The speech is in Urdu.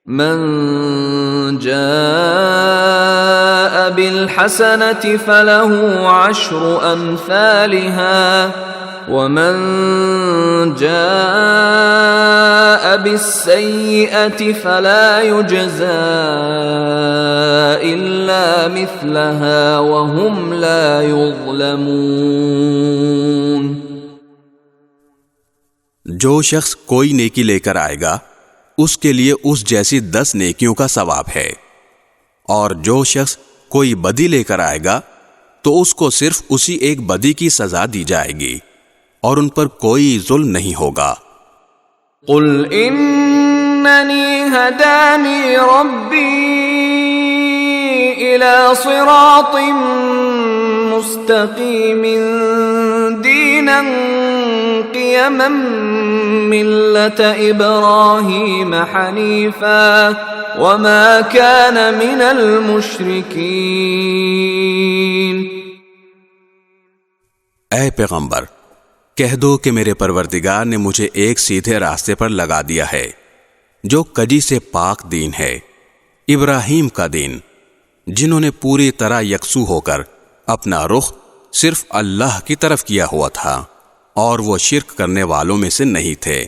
من جاء بالحسنة فله عشر أمثالها ومن جاء بالسيئة فلا يجزى إلا مثلها وهم لا يظلمون۔ جو شخص کوئی نیکی لے کر آئے گا اس کے لیے اس جیسی 10 نیکیوں کا ثواب ہے، اور جو شخص کوئی بدی لے کر آئے گا تو اس کو صرف اسی ایک بدی کی سزا دی جائے گی اور ان پر کوئی ظلم نہیں ہوگا۔ قل اننی ہدانی ربی الى صراط مستقیم دینا قیما ملة ابراہیم حنیفا وما كان من المشرکین۔ اے پیغمبر، کہہ دو کہ میرے پروردگار نے مجھے ایک سیدھے راستے پر لگا دیا ہے جو کجی سے پاک دین ہے، ابراہیم کا دین، جنہوں نے پوری طرح یکسو ہو کر اپنا رخ صرف اللہ کی طرف کیا ہوا تھا اور وہ شرک کرنے والوں میں سے نہیں تھے۔